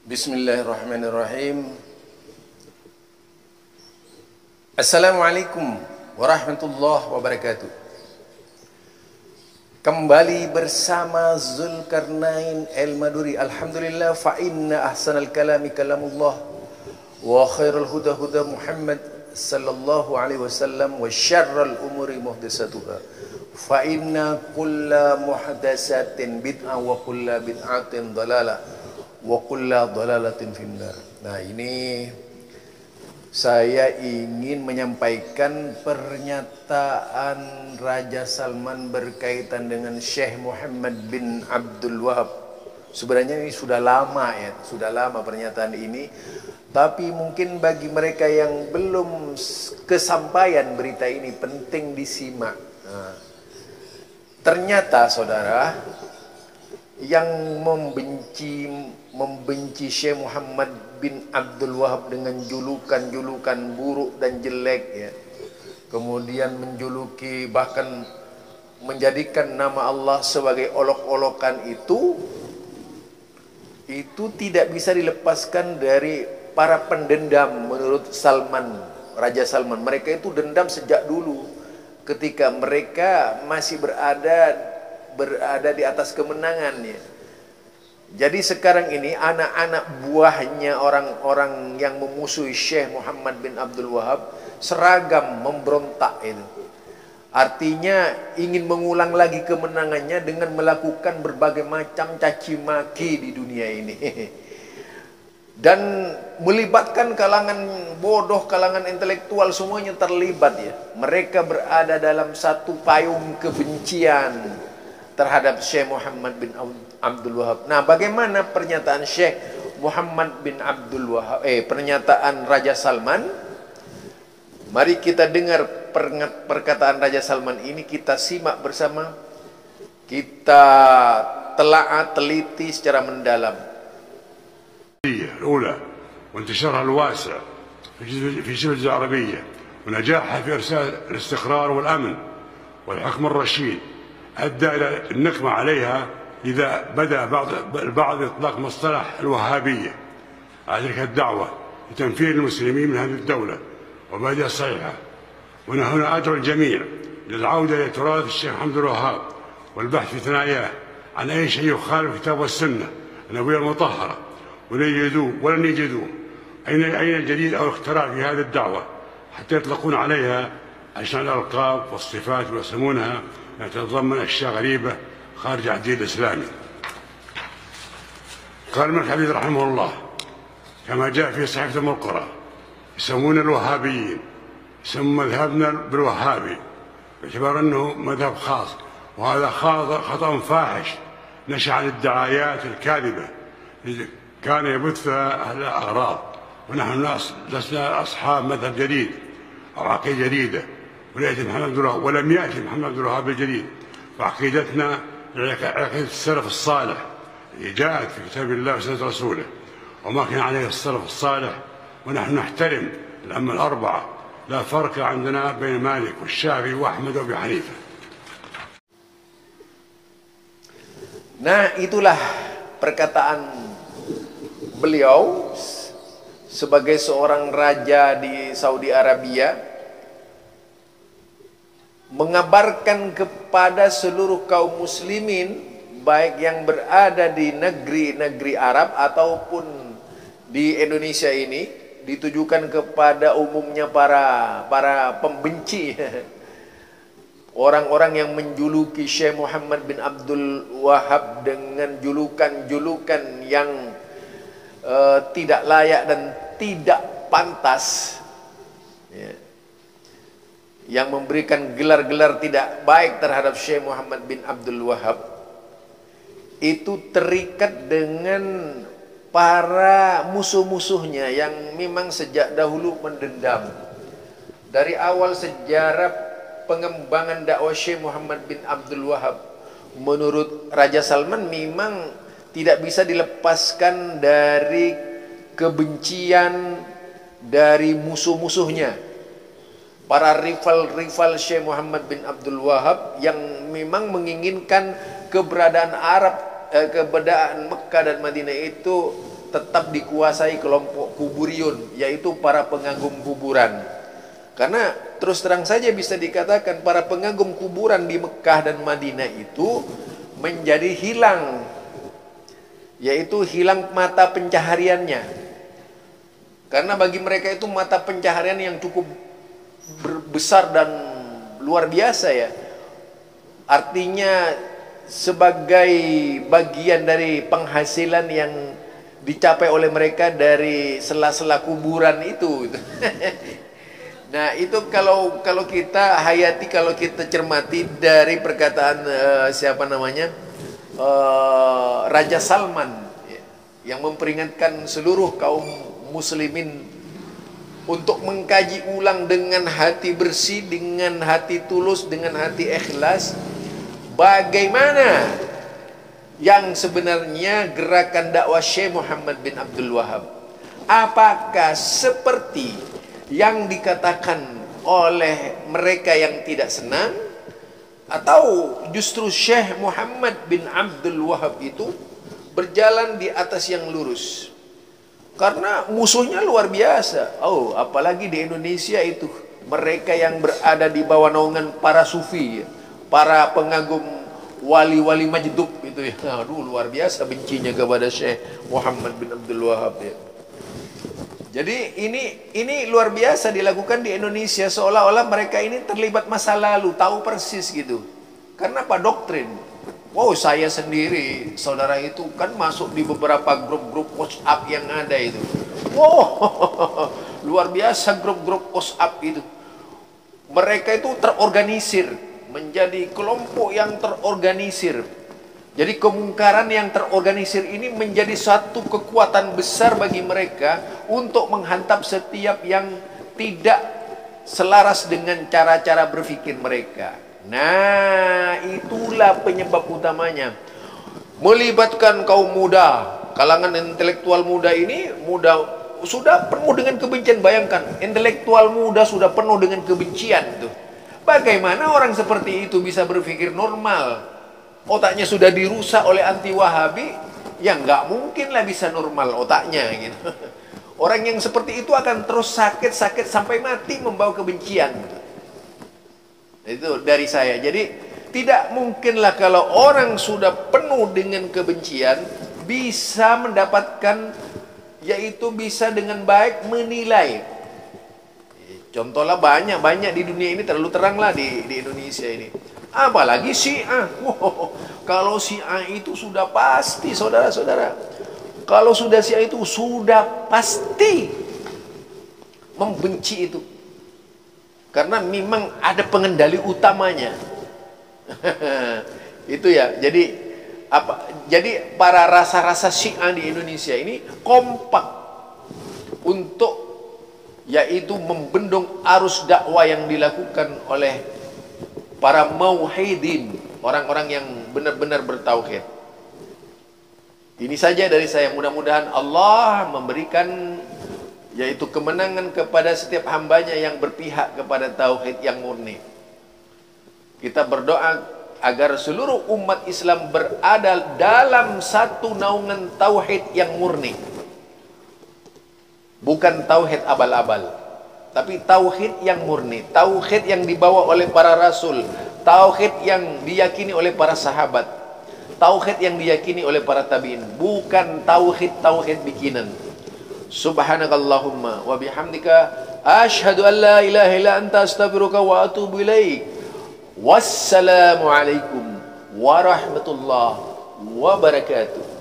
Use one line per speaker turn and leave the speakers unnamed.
Bismillahirrahmanirrahim. Assalamualaikum warahmatullahi wabarakatuh. Kembali bersama Zulkarnain Al-Maduri. Alhamdulillah, fa inna ahsanal kalami kalamullah wa khairul huda huda Muhammad sallallahu alaihi wasallam wa syarrul umuri muhdatsatuha fa inna kulla muhdatsatin bid'ah wa kulla bid'atin dhalalah wa kulla dhalalatin finnar. Nah, ini saya ingin menyampaikan pernyataan Raja Salman berkaitan dengan Syekh Muhammad bin Abdul Wahab. Sebenarnya ini sudah lama ya, sudah lama pernyataan ini, tapi mungkin bagi mereka yang belum kesampaian berita ini penting disimak. Nah, ternyata saudara, yang membenci Syekh Muhammad bin Abdul Wahab dengan julukan-julukan buruk dan jelek ya. Kemudian menjuluki, bahkan menjadikan nama Allah sebagai olok-olokan, itu tidak bisa dilepaskan dari para pendendam menurut Salman, Raja Salman. Mereka itu dendam sejak dulu ketika mereka masih berada di atas kemenangannya. Jadi sekarang ini anak-anak buahnya orang-orang yang memusuhi Syekh Muhammad bin Abdul Wahab seragam memberontak itu. Artinya ingin mengulang lagi kemenangannya dengan melakukan berbagai macam caci maki di dunia ini. Dan melibatkan kalangan bodoh, kalangan intelektual, semuanya terlibat ya. Mereka berada dalam satu payung kebencian terhadap Syekh Muhammad bin Abdul Wahab. Nah, bagaimana pernyataan Syekh Muhammad bin Abdul Wahab, pernyataan Raja Salman? Mari kita dengar perkataan Raja Salman ini, kita simak bersama, kita telaah teliti secara mendalam.
الأولى وانتشارها الواسع في شبه الجزيرة العربية ونجاحها في إرسال الاستقرار والأمن والحكم الرشيد أدى إلى النقمة عليها، إذا بدأ البعض إطلاق مصطلح الوهابية على تلك الدعوة لتنفير المسلمين من هذه الدولة وبهذه الصيحة. هنا أدعو الجميع للعودة إلى تراث الشيخ محمد الوهاب والبحث في ثناياه عن أي شيء يخالف الكتاب والسنة النبوية المطهرة، ولن يجدوه أين الجديد أو الاختراع في هذه الدعوة حتى يطلقون عليها عشان الألقاب والصفات ويسمونها تتضمن أشياء غريبة خارج عن الدين الإسلامي. قال ابن الحديث رحمه الله كما جاء في صحيفة المرقرة: يسمون الوهابيين، يسمون مذهبنا بالوهابي باعتبار أنه مذهب خاص، وهذا خطأ فاحش نشأ عن الدعايات الكاذبة كان يبثها أهل الأغراض. ونحن لسنا أصحاب مذهب جديد أو عقيدة جديدة، ولم يأتي محمد عبد الوهاب الجديد، فعقيدتنا عقيدة السلف الصالح اللي جاءت في كتاب الله وسنة رسوله وما كان عليه السلف الصالح. ونحن نحترم الأئمة الأربعة، لا فرق عندنا بين مالك والشافعي وأحمد وأبي حنيفة.
Nah, itulah perkataan beliau sebagai seorang raja di Saudi Arabia, mengabarkan kepada seluruh kaum muslimin, baik yang berada di negeri-negeri Arab ataupun di Indonesia ini, ditujukan kepada umumnya para pembenci, orang-orang yang menjuluki Syekh Muhammad bin Abdul Wahab dengan julukan-julukan yang tidak layak dan tidak pantas ya, yang memberikan gelar-gelar tidak baik terhadap Syekh Muhammad bin Abdul Wahab, itu terikat dengan para musuh-musuhnya yang memang sejak dahulu mendendam. Dari awal sejarah pengembangan dakwah Syekh Muhammad bin Abdul Wahab, menurut Raja Salman memang tidak bisa dilepaskan dari kebencian dari musuh-musuhnya, para rival Syekh Muhammad bin Abdul Wahab yang memang menginginkan keberadaan Arab, keberadaan Mekah dan Madinah itu tetap dikuasai kelompok kuburiyun, yaitu para pengagum kuburan. Karena terus terang saja bisa dikatakan para pengagum kuburan di Mekah dan Madinah itu menjadi hilang, yaitu hilang mata pencahariannya. Karena bagi mereka itu mata pencaharian yang cukup besar dan luar biasa ya. Artinya sebagai bagian dari penghasilan yang dicapai oleh mereka dari sela-sela kuburan itu. Nah itu kalau kita hayati, kalau kita cermati dari perkataan siapa namanya, Raja Salman ya, yang memperingatkan seluruh kaum muslimin untuk mengkaji ulang dengan hati bersih, dengan hati tulus, dengan hati ikhlas, bagaimana yang sebenarnya gerakan dakwah Syekh Muhammad bin Abdul Wahab. Apakah seperti yang dikatakan oleh mereka yang tidak senang, atau justru Syekh Muhammad bin Abdul Wahab itu berjalan di atas yang lurus? Karena musuhnya luar biasa. Oh, apalagi di Indonesia itu mereka yang berada di bawah naungan para sufi, para pengagum wali-wali majdub itu ya. Aduh, luar biasa bencinya kepada Syekh Muhammad bin Abdul Wahab ya. Jadi ini luar biasa dilakukan di Indonesia, seolah-olah mereka ini terlibat masa lalu, tahu persis gitu. Karena apa? Doktrin. Wow, saya sendiri, saudara itu kan masuk di beberapa grup-grup WhatsApp yang ada itu. Wow, luar biasa grup-grup WhatsApp itu. Mereka itu terorganisir, menjadi kelompok yang terorganisir. Jadi kemungkaran yang terorganisir ini menjadi satu kekuatan besar bagi mereka untuk menghantam setiap yang tidak selaras dengan cara-cara berpikir mereka. Nah, itulah penyebab utamanya. Melibatkan kaum muda, kalangan intelektual muda ini sudah penuh dengan kebencian. Bayangkan, intelektual muda sudah penuh dengan kebencian tuh. Bagaimana orang seperti itu bisa berpikir normal? Otaknya sudah dirusak oleh anti Wahabi, ya nggak mungkin lah bisa normal otaknya gitu. Orang yang seperti itu akan terus sakit sampai mati, membawa kebencian. Itu dari saya. Jadi tidak mungkinlah kalau orang sudah penuh dengan kebencian bisa mendapatkan, yaitu bisa dengan baik menilai. Contohlah banyak di dunia ini, terlalu terang lah di Indonesia ini. Apalagi Syiah. Wow, kalau Syiah itu sudah pasti, saudara-saudara, kalau sudah Syiah itu sudah pasti membenci itu. Karena memang ada pengendali utamanya. Itu ya. Jadi para rasa-rasa Syiah di Indonesia ini kompak untuk yaitu membendung arus dakwah yang dilakukan oleh para mauhidin, orang-orang yang benar-benar bertauhid. Ini saja dari saya. Mudah-mudahan Allah memberikan yaitu kemenangan kepada setiap hambanya yang berpihak kepada tauhid yang murni. Kita berdoa agar seluruh umat Islam berada dalam satu naungan tauhid yang murni. Bukan tauhid abal-abal, tapi tauhid yang murni, tauhid yang dibawa oleh para rasul, tauhid yang diyakini oleh para sahabat, tauhid yang diyakini oleh para tabi'in, bukan tauhid bikinan. Subhanakallahumma wa bihamdika asyhadu an la ilaha illa anta astaghfiruka wa atubu ilaik. Wassalamu alaikum warahmatullahi wabarakatuh.